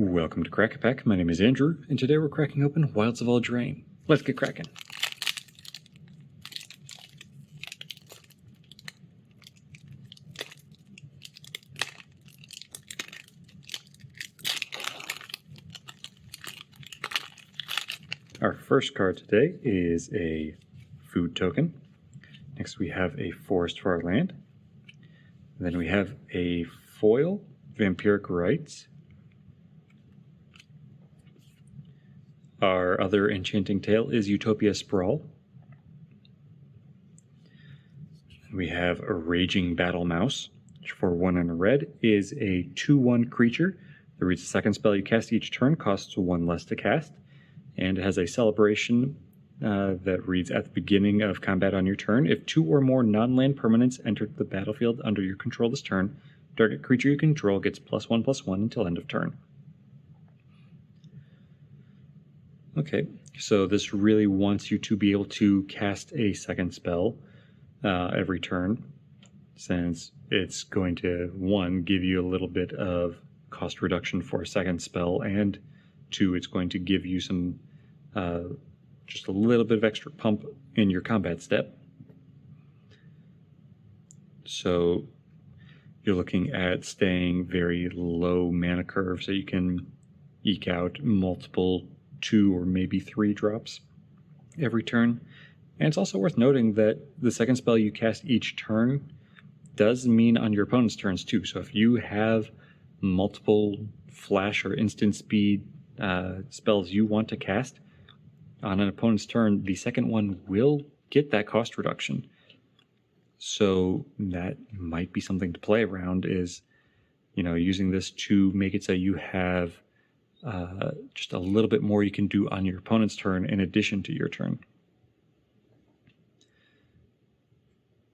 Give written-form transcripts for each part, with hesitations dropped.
Welcome to Crack a Pack. My name is Andrew, and today we're cracking open Wilds of Eldraine. Let's get cracking. Our first card today is a food token. Next we have a forest for our land. Then we have a foil, vampiric rites. Our other enchanting tale is Utopia Sprawl. We have a Raging Battle Mouse, which for 1 and a red is a 2/1 creature that reads the second spell you cast each turn, costs 1 less to cast, and it has a celebration that reads at the beginning of combat on your turn. If 2 or more non-land permanents enter the battlefield under your control this turn, target creature you control gets +1/+1 until end of turn. Okay, so this really wants you to be able to cast a second spell every turn, since it's going to, 1, give you a little bit of cost reduction for a second spell, and 2, it's going to give you some just a little bit of extra pump in your combat step. So you're looking at staying very low mana curve so you can eke out multiple 2 or maybe 3 drops every turn. And it's also worth noting that the second spell you cast each turn does mean on your opponent's turns too. So if you have multiple flash or instant speed spells you want to cast on an opponent's turn, the second one will get that cost reduction. So that might be something to play around, is, using this to make it so you have just a little bit more you can do on your opponent's turn in addition to your turn.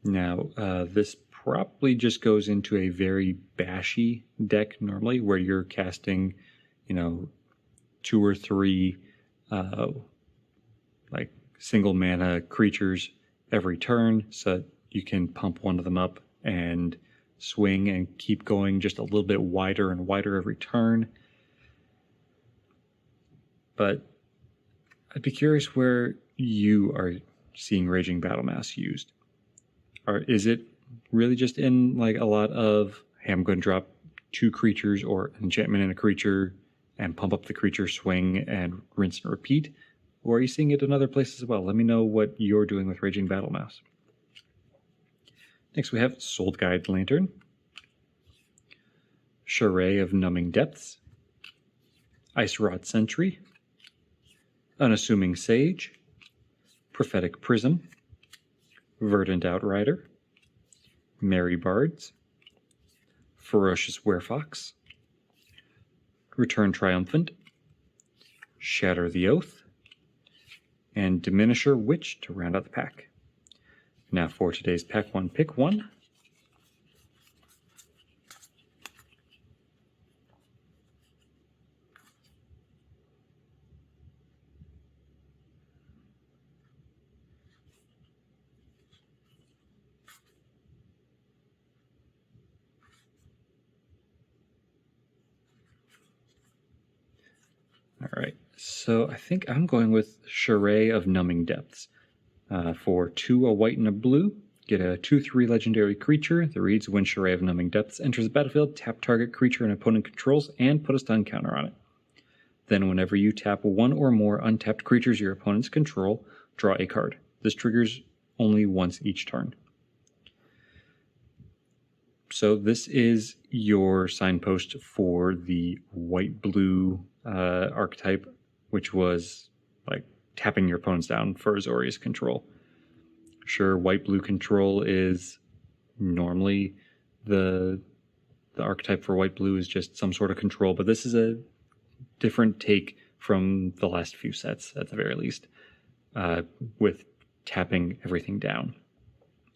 Now, this probably just goes into a very bashy deck normally, where you're casting, 2 or 3 like single mana creatures every turn, so that you can pump one of them up and swing and keep going just a little bit wider and wider every turn. But I'd be curious where you are seeing Raging Battle Mouse used. Or is it really just in like a lot of, hey, I'm going to drop 2 creatures or enchantment in a creature and pump up the creature, swing, and rinse and repeat? Or are you seeing it in other places as well? Let me know what you're doing with Raging Battle Mouse. Next we have Soul Guide Lantern, Charade of Numbing Depths, Ice Rod Sentry, Unassuming Sage, Prophetic Prism, Verdant Outrider, Merry Bards, Ferocious Werefox, Return Triumphant, Shatter the Oath, and Diminisher Witch to round out the pack. Now for today's Pack 1 Pick 1. Alright, so I think I'm going with Charade of Numbing Depths. For 2, a white and a blue, get a 2/3 legendary creature that reads, when Charade of Numbing Depths enters the battlefield, tap target creature an opponent controls and put a stun counter on it. Then whenever you tap 1 or more untapped creatures your opponents control, draw a card. This triggers only once each turn. So this is your signpost for the white-blue archetype, which was like tapping your opponents down for Azorius control. Sure, white-blue control is normally the archetype for white-blue is just some sort of control, but this is a different take from the last few sets, at the very least, with tapping everything down.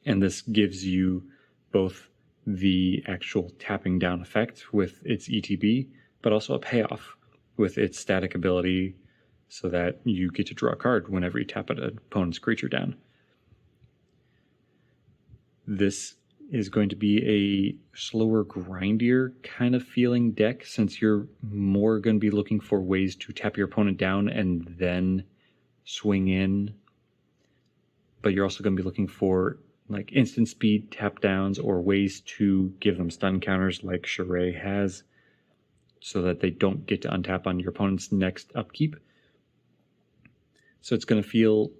And this gives you both the actual tapping down effect with its ETB, but also a payoff with its static ability, so that you get to draw a card whenever you tap an opponent's creature down. This is going to be a slower, grindier kind of feeling deck, since you're more going to be looking for ways to tap your opponent down and then swing in. But you're also going to be looking for like instant speed tap downs or ways to give them stun counters like Charade has, so that they don't get to untap on your opponent's next upkeep. So it's going to feel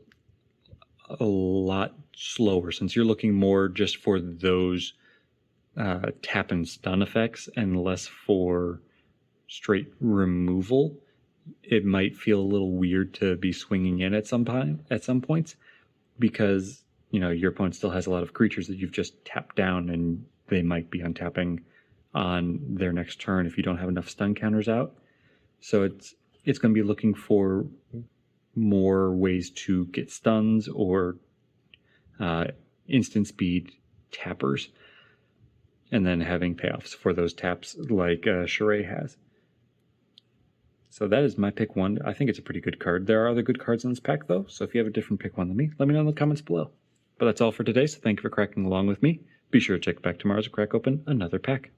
a lot slower, since you're looking more just for those tap and stun effects and less for straight removal. It might feel a little weird to be swinging in at some points, because your opponent still has a lot of creatures that you've just tapped down, and they might be untapping on their next turn if you don't have enough stun counters out. So it's going to be looking for more ways to get stuns or instant speed tappers, and then having payoffs for those taps like Charade has. So that is my pick one. I think it's a pretty good card. There are other good cards in this pack, though, so if you have a different pick one than me, let me know in the comments below. But that's all for today, so thank you for cracking along with me. Be sure to check back tomorrow to crack open another pack.